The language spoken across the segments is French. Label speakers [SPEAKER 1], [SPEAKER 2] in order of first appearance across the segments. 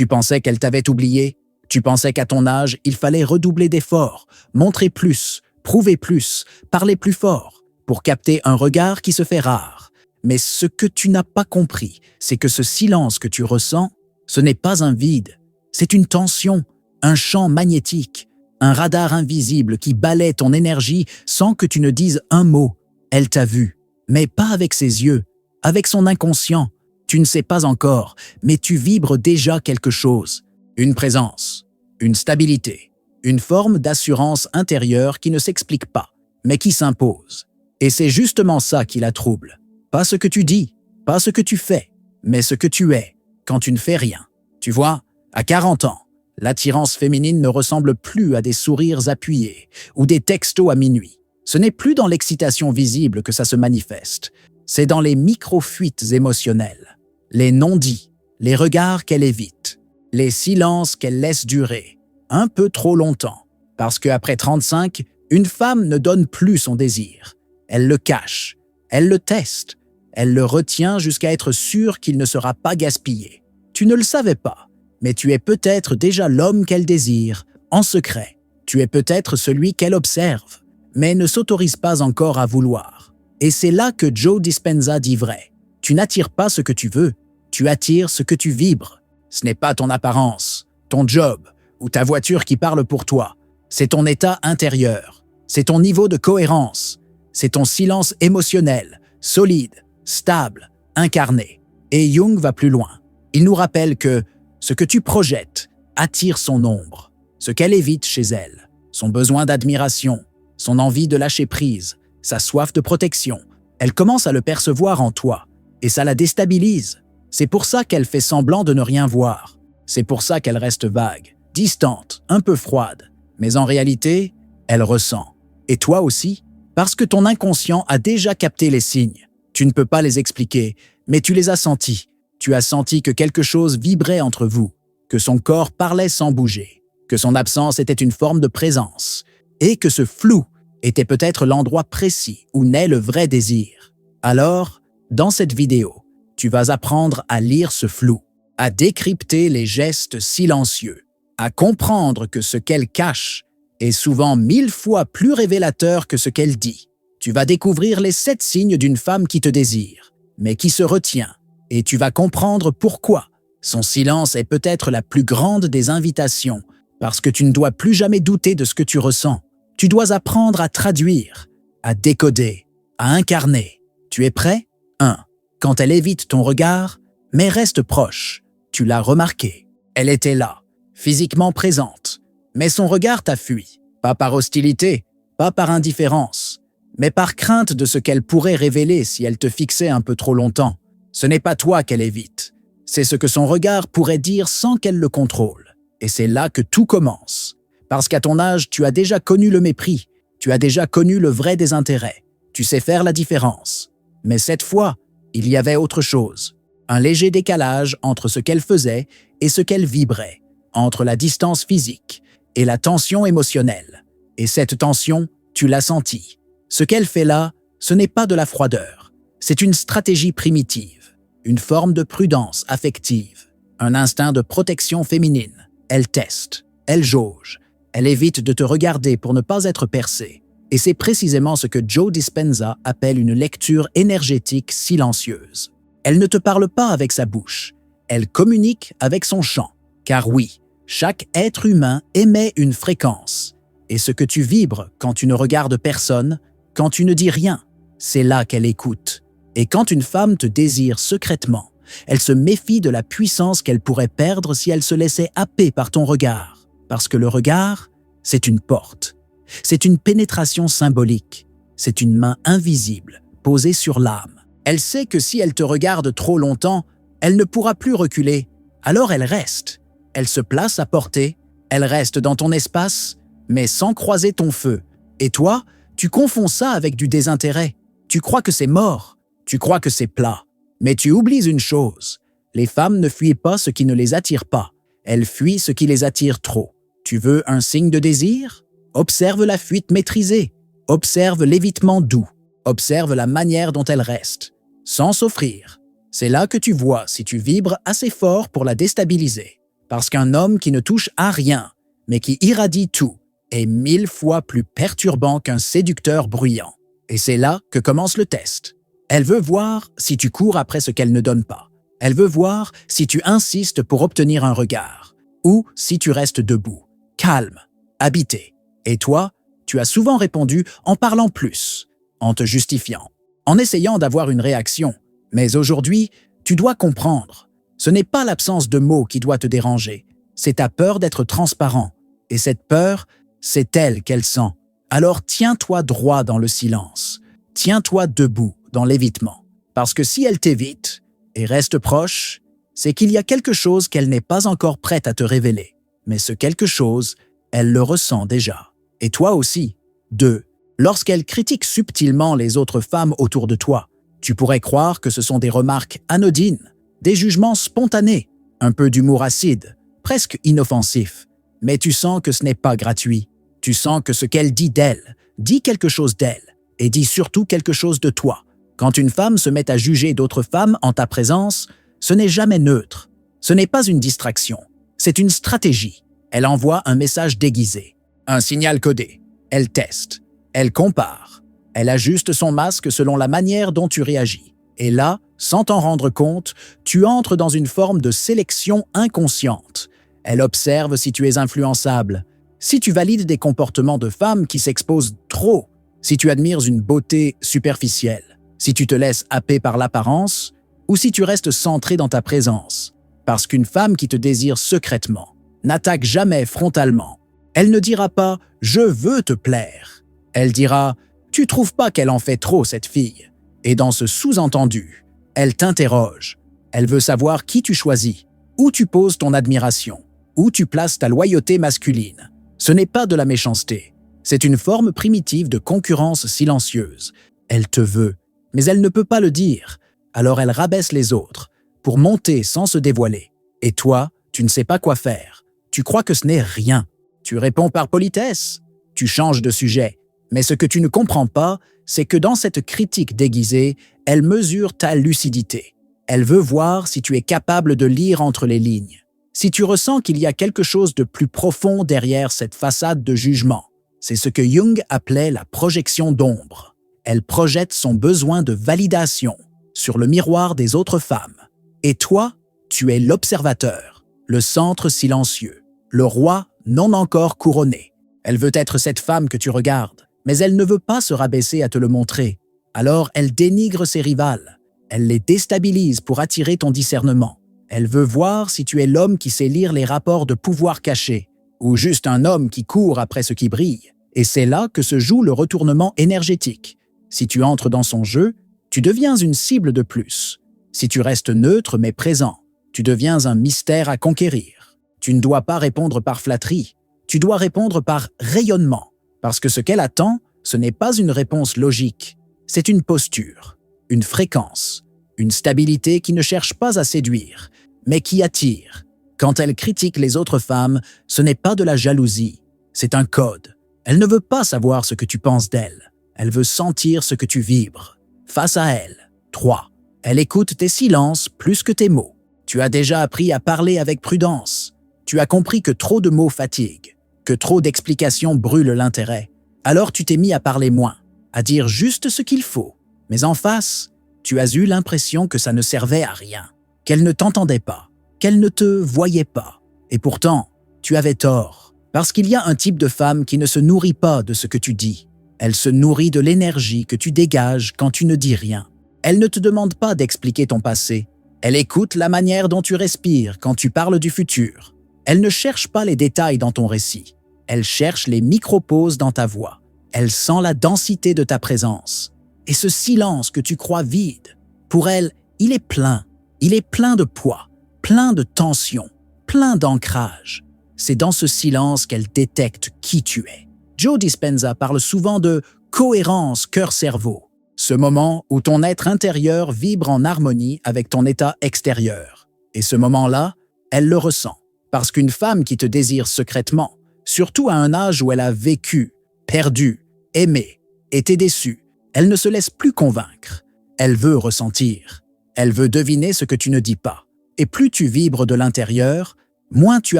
[SPEAKER 1] Tu pensais qu'elle t'avait oublié? Tu pensais qu'à ton âge, il fallait redoubler d'efforts, montrer plus, prouver plus, parler plus fort, pour capter un regard qui se fait rare. Mais ce que tu n'as pas compris, c'est que ce silence que tu ressens, ce n'est pas un vide, c'est une tension, un champ magnétique, un radar invisible qui balaie ton énergie sans que tu ne dises un mot. Elle t'a vu, mais pas avec ses yeux, avec son inconscient. Tu ne sais pas encore, mais tu vibres déjà quelque chose. Une présence, une stabilité, une forme d'assurance intérieure qui ne s'explique pas, mais qui s'impose. Et c'est justement ça qui la trouble. Pas ce que tu dis, pas ce que tu fais, mais ce que tu es quand tu ne fais rien. Tu vois, à 40 ans, l'attirance féminine ne ressemble plus à des sourires appuyés ou des textos à minuit. Ce n'est plus dans l'excitation visible que ça se manifeste. C'est dans les micro-fuites émotionnelles, les non-dits, les regards qu'elle évite, les silences qu'elle laisse durer, un peu trop longtemps. Parce qu'après 35, une femme ne donne plus son désir. Elle le cache, elle le teste, elle le retient jusqu'à être sûre qu'il ne sera pas gaspillé. Tu ne le savais pas, mais tu es peut-être déjà l'homme qu'elle désire, en secret. Tu es peut-être celui qu'elle observe, mais ne s'autorise pas encore à vouloir. Et c'est là que Joe Dispenza dit vrai. Tu n'attires pas ce que tu veux, tu attires ce que tu vibres. Ce n'est pas ton apparence, ton job ou ta voiture qui parle pour toi. C'est ton état intérieur, c'est ton niveau de cohérence, c'est ton silence émotionnel, solide, stable, incarné. Et Jung va plus loin. Il nous rappelle que ce que tu projettes attire son ombre, ce qu'elle évite chez elle, son besoin d'admiration, son envie de lâcher prise, sa soif de protection. Elle commence à le percevoir en toi, et ça la déstabilise. C'est pour ça qu'elle fait semblant de ne rien voir. C'est pour ça qu'elle reste vague, distante, un peu froide. Mais en réalité, elle ressent. Et toi aussi, parce que ton inconscient a déjà capté les signes. Tu ne peux pas les expliquer, mais tu les as sentis. Tu as senti que quelque chose vibrait entre vous, que son corps parlait sans bouger, que son absence était une forme de présence, et que ce flou était peut-être l'endroit précis où naît le vrai désir. Alors, dans cette vidéo, tu vas apprendre à lire ce flou, à décrypter les gestes silencieux, à comprendre que ce qu'elle cache est souvent 1000 fois plus révélateur que ce qu'elle dit. Tu vas découvrir les 7 signes d'une femme qui te désire, mais qui se retient, et tu vas comprendre pourquoi. Son silence est peut-être la plus grande des invitations, parce que tu ne dois plus jamais douter de ce que tu ressens. Tu dois apprendre à traduire, à décoder, à incarner. Tu es prêt? 1. Quand elle évite ton regard, mais reste proche, tu l'as remarqué. Elle était là, physiquement présente, mais son regard t'a fui. Pas par hostilité, pas par indifférence, mais par crainte de ce qu'elle pourrait révéler si elle te fixait un peu trop longtemps. Ce n'est pas toi qu'elle évite, c'est ce que son regard pourrait dire sans qu'elle le contrôle. Et c'est là que tout commence. Parce qu'à ton âge, tu as déjà connu le mépris, tu as déjà connu le vrai désintérêt, tu sais faire la différence. Mais cette fois, il y avait autre chose. Un léger décalage entre ce qu'elle faisait et ce qu'elle vibrait, entre la distance physique et la tension émotionnelle. Et cette tension, tu l'as sentie. Ce qu'elle fait là, ce n'est pas de la froideur. C'est une stratégie primitive, une forme de prudence affective, un instinct de protection féminine. Elle teste, elle jauge, elle évite de te regarder pour ne pas être percée. Et c'est précisément ce que Joe Dispenza appelle une lecture énergétique silencieuse. Elle ne te parle pas avec sa bouche, elle communique avec son chant. Car oui, chaque être humain émet une fréquence. Et ce que tu vibres quand tu ne regardes personne, quand tu ne dis rien, c'est là qu'elle écoute. Et quand une femme te désire secrètement, elle se méfie de la puissance qu'elle pourrait perdre si elle se laissait happer par ton regard. Parce que le regard, c'est une porte. C'est une pénétration symbolique. C'est une main invisible posée sur l'âme. Elle sait que si elle te regarde trop longtemps, elle ne pourra plus reculer. Alors elle reste. Elle se place à portée. Elle reste dans ton espace, mais sans croiser ton feu. Et toi, tu confonds ça avec du désintérêt. Tu crois que c'est mort. Tu crois que c'est plat. Mais tu oublies une chose. Les femmes ne fuient pas ce qui ne les attire pas. Elles fuient ce qui les attire trop. Tu veux un signe de désir? Observe la fuite maîtrisée. Observe l'évitement doux. Observe la manière dont elle reste, sans s'offrir. C'est là que tu vois si tu vibres assez fort pour la déstabiliser. Parce qu'un homme qui ne touche à rien, mais qui irradie tout, est 1000 fois plus perturbant qu'un séducteur bruyant. Et c'est là que commence le test. Elle veut voir si tu cours après ce qu'elle ne donne pas. Elle veut voir si tu insistes pour obtenir un regard, ou si tu restes debout, calme, habité. Et toi, tu as souvent répondu en parlant plus, en te justifiant, en essayant d'avoir une réaction. Mais aujourd'hui, tu dois comprendre. Ce n'est pas l'absence de mots qui doit te déranger, c'est ta peur d'être transparent. Et cette peur, c'est elle qu'elle sent. Alors tiens-toi droit dans le silence. Tiens-toi debout dans l'évitement. Parce que si elle t'évite et reste proche, c'est qu'il y a quelque chose qu'elle n'est pas encore prête à te révéler. Mais ce quelque chose, elle le ressent déjà. Et toi aussi. 2. Lorsqu'elle critique subtilement les autres femmes autour de toi, tu pourrais croire que ce sont des remarques anodines, des jugements spontanés, un peu d'humour acide, presque inoffensif. Mais tu sens que ce n'est pas gratuit. Tu sens que ce qu'elle dit d'elle, dit quelque chose d'elle, et dit surtout quelque chose de toi. Quand une femme se met à juger d'autres femmes en ta présence, ce n'est jamais neutre. Ce n'est pas une distraction, c'est une stratégie. Elle envoie un message déguisé, un signal codé. Elle teste, elle compare, elle ajuste son masque selon la manière dont tu réagis. Et là, sans t'en rendre compte, tu entres dans une forme de sélection inconsciente. Elle observe si tu es influençable, si tu valides des comportements de femmes qui s'exposent trop, si tu admires une beauté superficielle, si tu te laisses happer par l'apparence ou si tu restes centré dans ta présence. Parce qu'une femme qui te désire secrètement n'attaque jamais frontalement. Elle ne dira pas « je veux te plaire ». Elle dira « tu trouves pas qu'elle en fait trop cette fille ?» Et dans ce sous-entendu, elle t'interroge. Elle veut savoir qui tu choisis, où tu poses ton admiration, où tu places ta loyauté masculine. Ce n'est pas de la méchanceté, c'est une forme primitive de concurrence silencieuse. Elle te veut, mais elle ne peut pas le dire. Alors elle rabaisse les autres, pour monter sans se dévoiler. Et toi, tu ne sais pas quoi faire. Tu crois que ce n'est rien. Tu réponds par politesse. Tu changes de sujet. Mais ce que tu ne comprends pas, c'est que dans cette critique déguisée, elle mesure ta lucidité. Elle veut voir si tu es capable de lire entre les lignes. Si tu ressens qu'il y a quelque chose de plus profond derrière cette façade de jugement. C'est ce que Jung appelait la projection d'ombre. Elle projette son besoin de validation sur le miroir des autres femmes. Et toi, tu es l'observateur, le centre silencieux, le roi non encore couronné. Elle veut être cette femme que tu regardes, mais elle ne veut pas se rabaisser à te le montrer. Alors elle dénigre ses rivales. Elle les déstabilise pour attirer ton discernement. Elle veut voir si tu es l'homme qui sait lire les rapports de pouvoir cachés, ou juste un homme qui court après ce qui brille. Et c'est là que se joue le retournement énergétique. Si tu entres dans son jeu, tu deviens une cible de plus. Si tu restes neutre mais présent, tu deviens un mystère à conquérir. Tu ne dois pas répondre par flatterie, tu dois répondre par rayonnement. Parce que ce qu'elle attend, ce n'est pas une réponse logique, c'est une posture, une fréquence, une stabilité qui ne cherche pas à séduire, mais qui attire. Quand elle critique les autres femmes, ce n'est pas de la jalousie, c'est un code. Elle ne veut pas savoir ce que tu penses d'elle, elle veut sentir ce que tu vibres. Face à elle. 3. Elle écoute tes silences plus que tes mots. Tu as déjà appris à parler avec prudence. Tu as compris que trop de mots fatiguent, que trop d'explications brûlent l'intérêt. Alors tu t'es mis à parler moins, à dire juste ce qu'il faut. Mais en face, tu as eu l'impression que ça ne servait à rien, qu'elle ne t'entendait pas, qu'elle ne te voyait pas. Et pourtant, tu avais tort, parce qu'il y a un type de femme qui ne se nourrit pas de ce que tu dis. Elle se nourrit de l'énergie que tu dégages quand tu ne dis rien. Elle ne te demande pas d'expliquer ton passé. Elle écoute la manière dont tu respires quand tu parles du futur. Elle ne cherche pas les détails dans ton récit. Elle cherche les micro-pauses dans ta voix. Elle sent la densité de ta présence. Et ce silence que tu crois vide, pour elle, il est plein. Il est plein de poids, plein de tension, plein d'ancrage. C'est dans ce silence qu'elle détecte qui tu es. Joe Dispenza parle souvent de cohérence cœur-cerveau, ce moment où ton être intérieur vibre en harmonie avec ton état extérieur. Et ce moment-là, elle le ressent, parce qu'une femme qui te désire secrètement, surtout à un âge où elle a vécu, perdu, aimé, été déçue, elle ne se laisse plus convaincre. Elle veut ressentir. Elle veut deviner ce que tu ne dis pas. Et plus tu vibres de l'intérieur, moins tu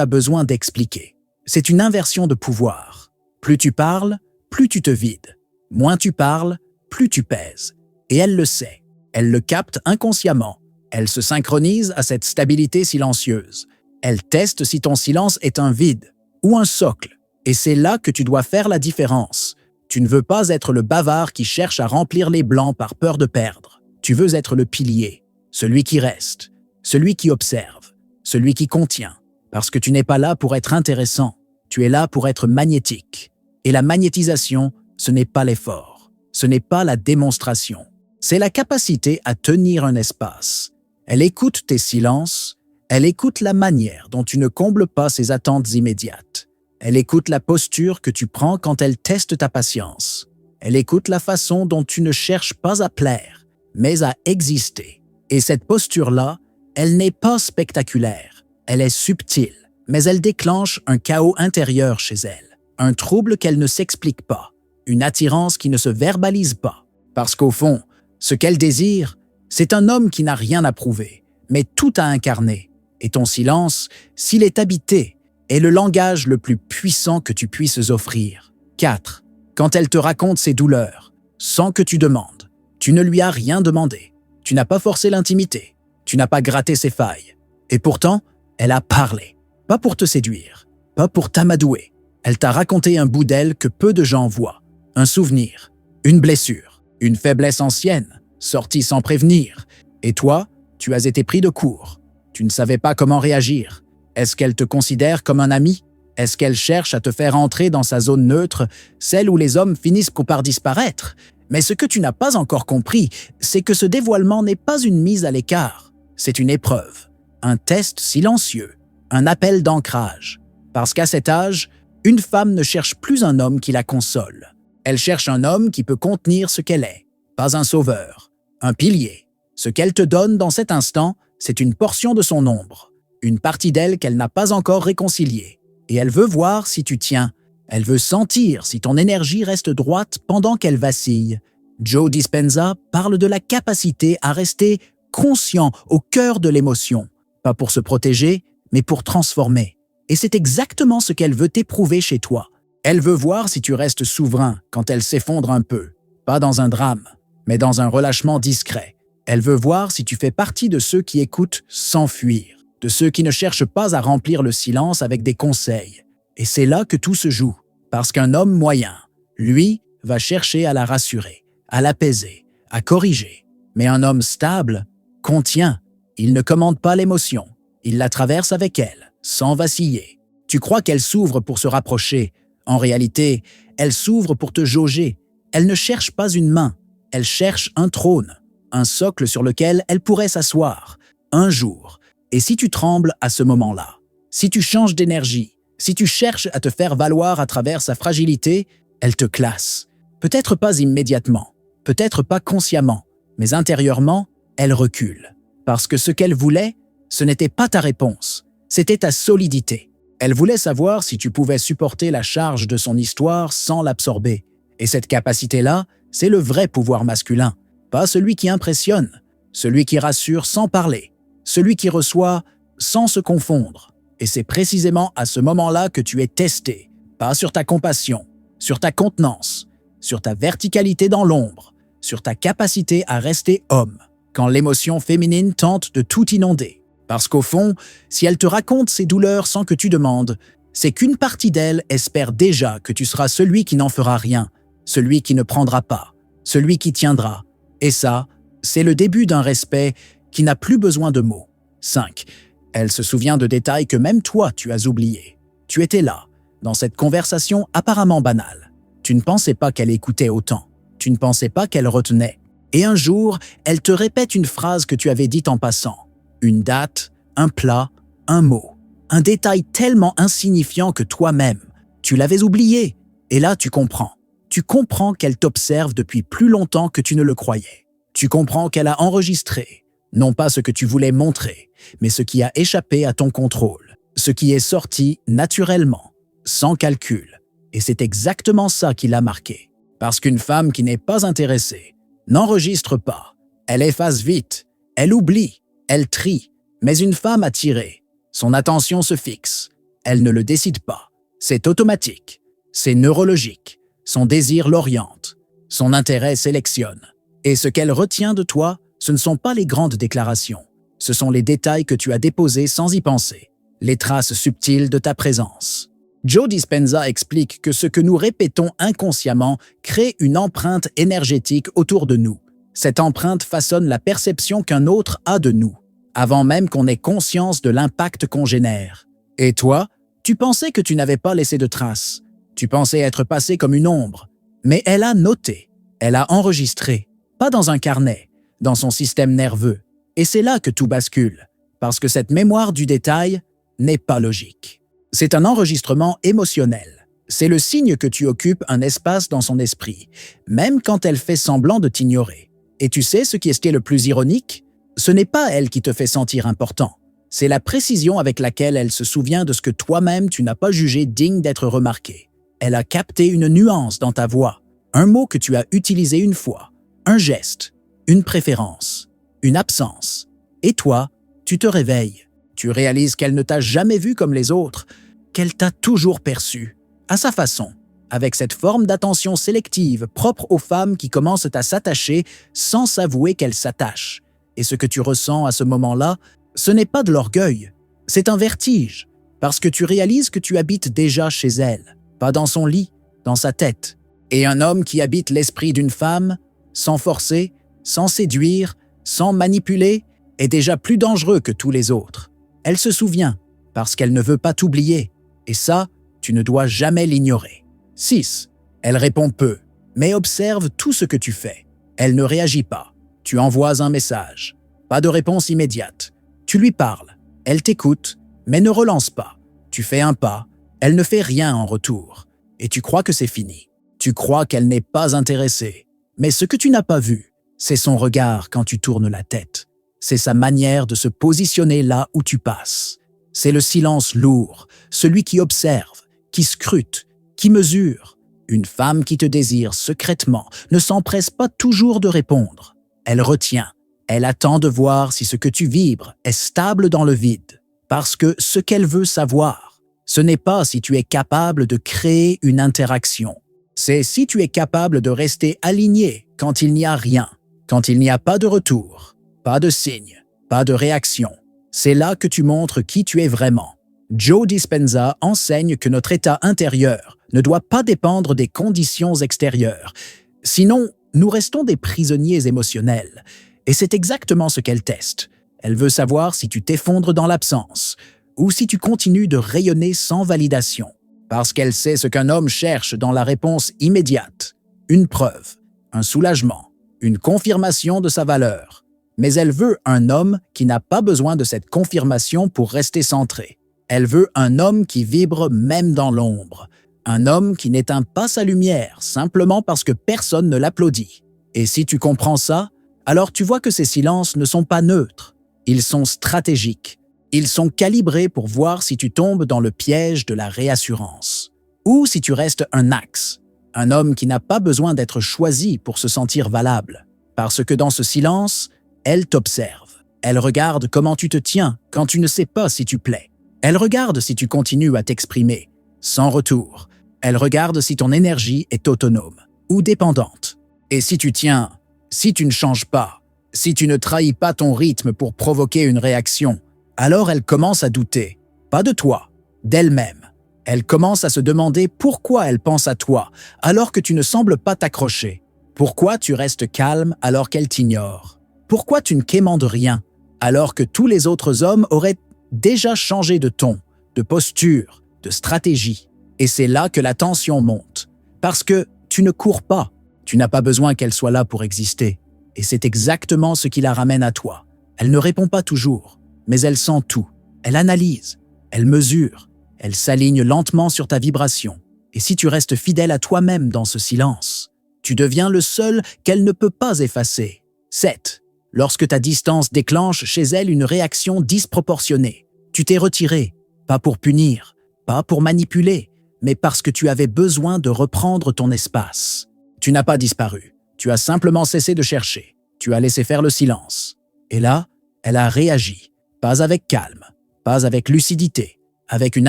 [SPEAKER 1] as besoin d'expliquer. C'est une inversion de pouvoir. Plus tu parles, plus tu te vides. Moins tu parles, plus tu pèses. Et elle le sait. Elle le capte inconsciemment. Elle se synchronise à cette stabilité silencieuse. Elle teste si ton silence est un vide ou un socle. Et c'est là que tu dois faire la différence. Tu ne veux pas être le bavard qui cherche à remplir les blancs par peur de perdre. Tu veux être le pilier, celui qui reste, celui qui observe, celui qui contient. Parce que tu n'es pas là pour être intéressant, tu es là pour être magnétique. Et la magnétisation, ce n'est pas l'effort, ce n'est pas la démonstration. C'est la capacité à tenir un espace. Elle écoute tes silences, elle écoute la manière dont tu ne combles pas ses attentes immédiates. Elle écoute la posture que tu prends quand elle teste ta patience. Elle écoute la façon dont tu ne cherches pas à plaire, mais à exister. Et cette posture-là, elle n'est pas spectaculaire, elle est subtile, mais elle déclenche un chaos intérieur chez elle, un trouble qu'elle ne s'explique pas, une attirance qui ne se verbalise pas. Parce qu'au fond, ce qu'elle désire, c'est un homme qui n'a rien à prouver, mais tout à incarner. Et ton silence, s'il est habité, est le langage le plus puissant que tu puisses offrir. 4. Quand elle te raconte ses douleurs, sans que tu demandes, tu ne lui as rien demandé. Tu n'as pas forcé l'intimité. Tu n'as pas gratté ses failles. Et pourtant, elle a parlé. Pas pour te séduire, pas pour t'amadouer. Elle t'a raconté un bout d'elle que peu de gens voient. Un souvenir, une blessure, une faiblesse ancienne, sortie sans prévenir. Et toi, tu as été pris de court. Tu ne savais pas comment réagir. Est-ce qu'elle te considère comme un ami? Est-ce qu'elle cherche à te faire entrer dans sa zone neutre, celle où les hommes finissent par disparaître? Mais ce que tu n'as pas encore compris, c'est que ce dévoilement n'est pas une mise à l'écart. C'est une épreuve, un test silencieux, un appel d'ancrage. Parce qu'à cet âge, une femme ne cherche plus un homme qui la console. Elle cherche un homme qui peut contenir ce qu'elle est, pas un sauveur, un pilier. Ce qu'elle te donne dans cet instant, c'est une portion de son ombre. Une partie d'elle qu'elle n'a pas encore réconciliée. Et elle veut voir si tu tiens. Elle veut sentir si ton énergie reste droite pendant qu'elle vacille. Joe Dispenza parle de la capacité à rester conscient au cœur de l'émotion. Pas pour se protéger, mais pour transformer. Et c'est exactement ce qu'elle veut éprouver chez toi. Elle veut voir si tu restes souverain quand elle s'effondre un peu. Pas dans un drame, mais dans un relâchement discret. Elle veut voir si tu fais partie de ceux qui écoutent sans fuir. De ceux qui ne cherchent pas à remplir le silence avec des conseils. Et c'est là que tout se joue, parce qu'un homme moyen, lui, va chercher à la rassurer, à l'apaiser, à corriger. Mais un homme stable contient, il ne commande pas l'émotion, il la traverse avec elle, sans vaciller. Tu crois qu'elle s'ouvre pour se rapprocher, en réalité, elle s'ouvre pour te jauger. Elle ne cherche pas une main, elle cherche un trône, un socle sur lequel elle pourrait s'asseoir, un jour. Et si tu trembles à ce moment-là, si tu changes d'énergie, si tu cherches à te faire valoir à travers sa fragilité, elle te classe. Peut-être pas immédiatement, peut-être pas consciemment, mais intérieurement, elle recule. Parce que ce qu'elle voulait, ce n'était pas ta réponse, c'était ta solidité. Elle voulait savoir si tu pouvais supporter la charge de son histoire sans l'absorber. Et cette capacité-là, c'est le vrai pouvoir masculin, pas celui qui impressionne, celui qui rassure sans parler. Celui qui reçoit sans se confondre. Et c'est précisément à ce moment-là que tu es testé, pas sur ta compassion, sur ta contenance, sur ta verticalité dans l'ombre, sur ta capacité à rester homme, quand l'émotion féminine tente de tout inonder. Parce qu'au fond, si elle te raconte ses douleurs sans que tu demandes, c'est qu'une partie d'elle espère déjà que tu seras celui qui n'en fera rien, celui qui ne prendra pas, celui qui tiendra. Et ça, c'est le début d'un respect qui n'a plus besoin de mots. 5. Elle se souvient de détails que même toi tu as oubliés. Tu étais là, dans cette conversation apparemment banale. Tu ne pensais pas qu'elle écoutait autant. Tu ne pensais pas qu'elle retenait. Et un jour, elle te répète une phrase que tu avais dite en passant. Une date, un plat, un mot. Un détail tellement insignifiant que toi-même, tu l'avais oublié. Et là, tu comprends. Tu comprends qu'elle t'observe depuis plus longtemps que tu ne le croyais. Tu comprends qu'elle a enregistré, non pas ce que tu voulais montrer, mais ce qui a échappé à ton contrôle, ce qui est sorti naturellement, sans calcul. Et c'est exactement ça qui l'a marqué. Parce qu'une femme qui n'est pas intéressée n'enregistre pas, elle efface vite, elle oublie, elle trie. Mais une femme attirée, Son attention se fixe. Elle ne le décide pas. C'est automatique. C'est neurologique. Son désir l'oriente. Son intérêt sélectionne. Et ce qu'elle retient de toi, ce ne sont pas les grandes déclarations. Ce sont les détails que tu as déposés sans y penser. Les traces subtiles de ta présence. Joe Dispenza explique que ce que nous répétons inconsciemment crée une empreinte énergétique autour de nous. Cette empreinte façonne la perception qu'un autre a de nous, avant même qu'on ait conscience de l'impact qu'on génère. Et toi, tu pensais que tu n'avais pas laissé de traces. Tu pensais être passé comme une ombre. Mais elle a noté, elle a enregistré, pas dans un carnet, dans son système nerveux. Et c'est là que tout bascule, parce que cette mémoire du détail n'est pas logique. C'est un enregistrement émotionnel. C'est le signe que tu occupes un espace dans son esprit, même quand elle fait semblant de t'ignorer. Et tu sais ce qui est le plus ironique? Ce n'est pas elle qui te fait sentir important. C'est la précision avec laquelle elle se souvient de ce que toi-même tu n'as pas jugé digne d'être remarqué. Elle a capté une nuance dans ta voix, un mot que tu as utilisé une fois, un geste, une préférence, une absence. Et toi, tu te réveilles. Tu réalises qu'elle ne t'a jamais vu comme les autres, qu'elle t'a toujours perçu, à sa façon, avec cette forme d'attention sélective propre aux femmes qui commencent à s'attacher sans s'avouer qu'elles s'attachent. Et ce que tu ressens à ce moment-là, ce n'est pas de l'orgueil, c'est un vertige, parce que tu réalises que tu habites déjà chez elle, pas dans son lit, dans sa tête. Et un homme qui habite l'esprit d'une femme, sans forcer, sans séduire, sans manipuler, est déjà plus dangereux que tous les autres. Elle se souvient, parce qu'elle ne veut pas t'oublier, et ça, tu ne dois jamais l'ignorer. 6. Elle répond peu, mais observe tout ce que tu fais. Elle ne réagit pas. Tu envoies un message. Pas de réponse immédiate. Tu lui parles. Elle t'écoute, mais ne relance pas. Tu fais un pas. Elle ne fait rien en retour. Et tu crois que c'est fini. Tu crois qu'elle n'est pas intéressée. Mais ce que tu n'as pas vu, c'est son regard quand tu tournes la tête. C'est sa manière de se positionner là où tu passes. C'est le silence lourd, celui qui observe, qui scrute, qui mesure. Une femme qui te désire secrètement ne s'empresse pas toujours de répondre. Elle retient. Elle attend de voir si ce que tu vibres est stable dans le vide. Parce que ce qu'elle veut savoir, ce n'est pas si tu es capable de créer une interaction. C'est si tu es capable de rester aligné quand il n'y a rien, quand il n'y a pas de retour, pas de signe, pas de réaction. C'est là que tu montres qui tu es vraiment. Joe Dispenza enseigne que notre état intérieur ne doit pas dépendre des conditions extérieures. Sinon, nous restons des prisonniers émotionnels. Et c'est exactement ce qu'elle teste. Elle veut savoir si tu t'effondres dans l'absence ou si tu continues de rayonner sans validation. Parce qu'elle sait ce qu'un homme cherche dans la réponse immédiate. Une preuve, un soulagement, une confirmation de sa valeur. Mais elle veut un homme qui n'a pas besoin de cette confirmation pour rester centré. Elle veut un homme qui vibre même dans l'ombre. Un homme qui n'éteint pas sa lumière simplement parce que personne ne l'applaudit. Et si tu comprends ça, alors tu vois que ces silences ne sont pas neutres. Ils sont stratégiques. Ils sont calibrés pour voir si tu tombes dans le piège de la réassurance. Ou si tu restes un axe. Un homme qui n'a pas besoin d'être choisi pour se sentir valable. Parce que dans ce silence, elle t'observe. Elle regarde comment tu te tiens quand tu ne sais pas si tu plais. Elle regarde si tu continues à t'exprimer, sans retour. Elle regarde si ton énergie est autonome ou dépendante. Et si tu tiens, si tu ne changes pas, si tu ne trahis pas ton rythme pour provoquer une réaction, alors elle commence à douter, pas de toi, d'elle-même. Elle commence à se demander pourquoi elle pense à toi alors que tu ne sembles pas t'accrocher. Pourquoi tu restes calme alors qu'elle t'ignore? Pourquoi tu ne quémandes rien alors que tous les autres hommes auraient déjà changé de ton, de posture, de stratégie? Et c'est là que la tension monte. Parce que tu ne cours pas. Tu n'as pas besoin qu'elle soit là pour exister. Et c'est exactement ce qui la ramène à toi. Elle ne répond pas toujours, mais elle sent tout. Elle analyse, elle mesure, elle s'aligne lentement sur ta vibration. Et si tu restes fidèle à toi-même dans ce silence, tu deviens le seul qu'elle ne peut pas effacer. 7. Lorsque ta distance déclenche chez elle une réaction disproportionnée, tu t'es retiré, pas pour punir, pas pour manipuler, mais parce que tu avais besoin de reprendre ton espace. Tu n'as pas disparu, tu as simplement cessé de chercher, tu as laissé faire le silence. Et là, elle a réagi, pas avec calme, pas avec lucidité, avec une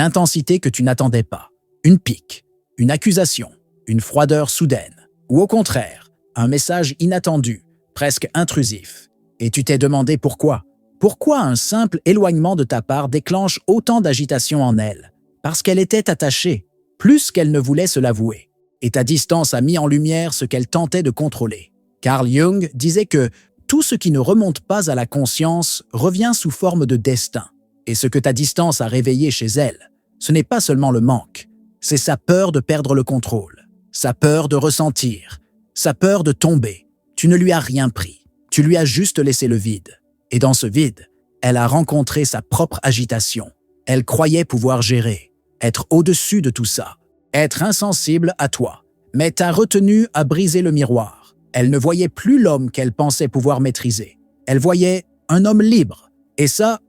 [SPEAKER 1] intensité que tu n'attendais pas, une pique, une accusation, une froideur soudaine, ou au contraire, un message inattendu, presque intrusif. Et tu t'es demandé pourquoi. Pourquoi un simple éloignement de ta part déclenche autant d'agitation en elle? Parce qu'elle était attachée, plus qu'elle ne voulait se l'avouer. Et ta distance a mis en lumière ce qu'elle tentait de contrôler. Carl Jung disait que tout ce qui ne remonte pas à la conscience revient sous forme de destin. Et ce que ta distance a réveillé chez elle, ce n'est pas seulement le manque, c'est sa peur de perdre le contrôle, sa peur de ressentir, sa peur de tomber. Tu ne lui as rien pris, tu lui as juste laissé le vide. Et dans ce vide, elle a rencontré sa propre agitation. Elle croyait pouvoir gérer, être au-dessus de tout ça, être insensible à toi. Mais ta retenue a brisé le miroir. Elle ne voyait plus l'homme qu'elle pensait pouvoir maîtriser. Elle voyait un homme libre. Et ça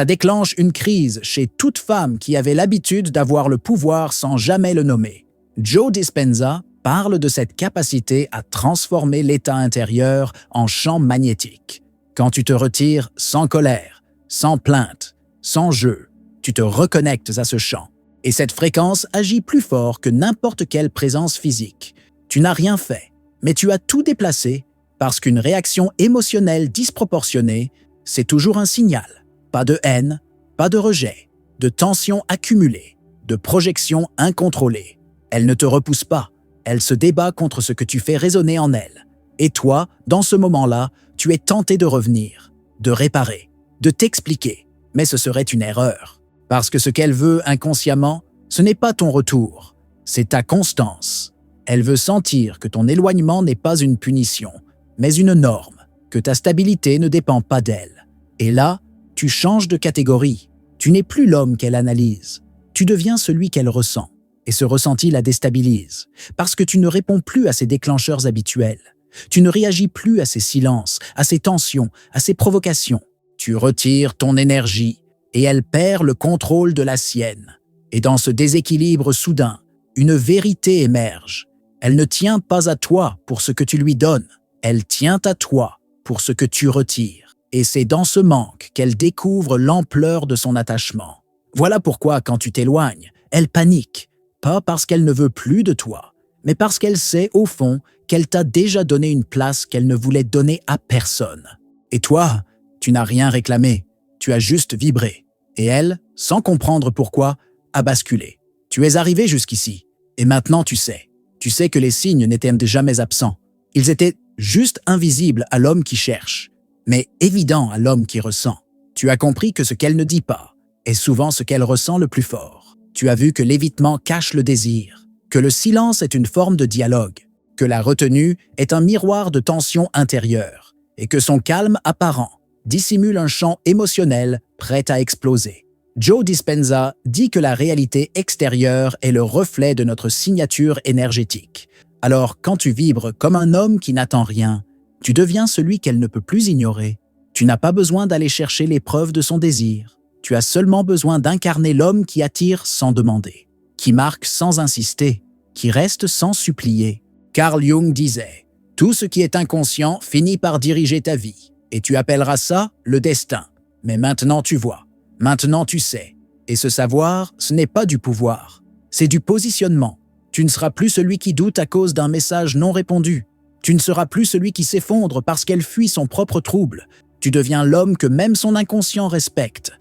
[SPEAKER 1] déclenche une crise chez toute femme qui avait l'habitude d'avoir le pouvoir sans jamais le nommer. Joe Dispenza parle de cette capacité à transformer l'état intérieur en champ magnétique. Quand tu te retires sans colère, sans plainte, sans jeu, tu te reconnectes à ce champ. Et cette fréquence agit plus fort que n'importe quelle présence physique. Tu n'as rien fait, mais tu as tout déplacé parce qu'une réaction émotionnelle disproportionnée, c'est toujours un signal. Pas de haine, pas de rejet, de tension accumulée, de projection incontrôlée. Elle ne te repousse pas, elle se débat contre ce que tu fais résonner en elle. Et toi, dans ce moment-là, tu es tenté de revenir, de réparer, de t'expliquer. Mais ce serait une erreur. Parce que ce qu'elle veut inconsciemment, ce n'est pas ton retour, c'est ta constance. Elle veut sentir que ton éloignement n'est pas une punition, mais une norme, que ta stabilité ne dépend pas d'elle. Et là, tu changes de catégorie. Tu n'es plus l'homme qu'elle analyse. Tu deviens celui qu'elle ressent. Et ce ressenti la déstabilise, parce que tu ne réponds plus à ses déclencheurs habituels. Tu ne réagis plus à ses silences, à ses tensions, à ses provocations. Tu retires ton énergie et elle perd le contrôle de la sienne. Et dans ce déséquilibre soudain, une vérité émerge. Elle ne tient pas à toi pour ce que tu lui donnes, elle tient à toi pour ce que tu retires. Et c'est dans ce manque qu'elle découvre l'ampleur de son attachement. Voilà pourquoi, quand tu t'éloignes, elle panique, pas parce qu'elle ne veut plus de toi, mais parce qu'elle sait, au fond, qu'elle t'a déjà donné une place qu'elle ne voulait donner à personne. Et toi, tu n'as rien réclamé, tu as juste vibré. Et elle, sans comprendre pourquoi, a basculé. Tu es arrivé jusqu'ici, et maintenant tu sais. Tu sais que les signes n'étaient jamais absents. Ils étaient juste invisibles à l'homme qui cherche, mais évidents à l'homme qui ressent. Tu as compris que ce qu'elle ne dit pas est souvent ce qu'elle ressent le plus fort. Tu as vu que l'évitement cache le désir, que le silence est une forme de dialogue, que la retenue est un miroir de tension intérieure, et que son calme apparent dissimule un champ émotionnel prêt à exploser. Joe Dispenza dit que la réalité extérieure est le reflet de notre signature énergétique. Alors, quand tu vibres comme un homme qui n'attend rien, tu deviens celui qu'elle ne peut plus ignorer. Tu n'as pas besoin d'aller chercher les preuves de son désir. Tu as seulement besoin d'incarner l'homme qui attire sans demander, qui marque sans insister, qui reste sans supplier. Carl Jung disait « Tout ce qui est inconscient finit par diriger ta vie, et tu appelleras ça le destin. Mais maintenant tu vois. Maintenant tu sais. Et ce savoir, ce n'est pas du pouvoir. C'est du positionnement. Tu ne seras plus celui qui doute à cause d'un message non répondu. Tu ne seras plus celui qui s'effondre parce qu'elle fuit son propre trouble. Tu deviens l'homme que même son inconscient respecte.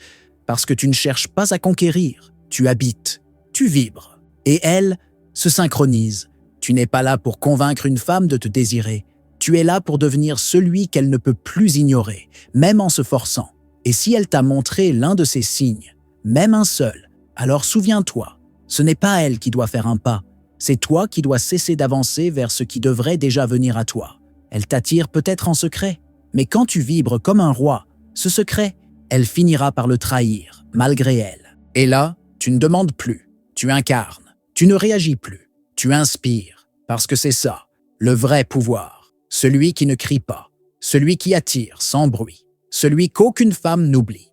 [SPEAKER 1] Parce que tu ne cherches pas à conquérir. Tu habites. Tu vibres. Et elle se synchronise. Tu n'es pas là pour convaincre une femme de te désirer. Tu es là pour devenir celui qu'elle ne peut plus ignorer, même en se forçant. Et si elle t'a montré l'un de ces signes, même un seul, alors souviens-toi, ce n'est pas elle qui doit faire un pas, c'est toi qui dois cesser d'avancer vers ce qui devrait déjà venir à toi. Elle t'attire peut-être en secret, mais quand tu vibres comme un roi, ce secret, elle finira par le trahir, malgré elle. Et là, tu ne demandes plus, tu incarnes, tu ne réagis plus, tu inspires, parce que c'est ça, le vrai pouvoir, celui qui ne crie pas, celui qui attire sans bruit. Celui qu'aucune femme n'oublie.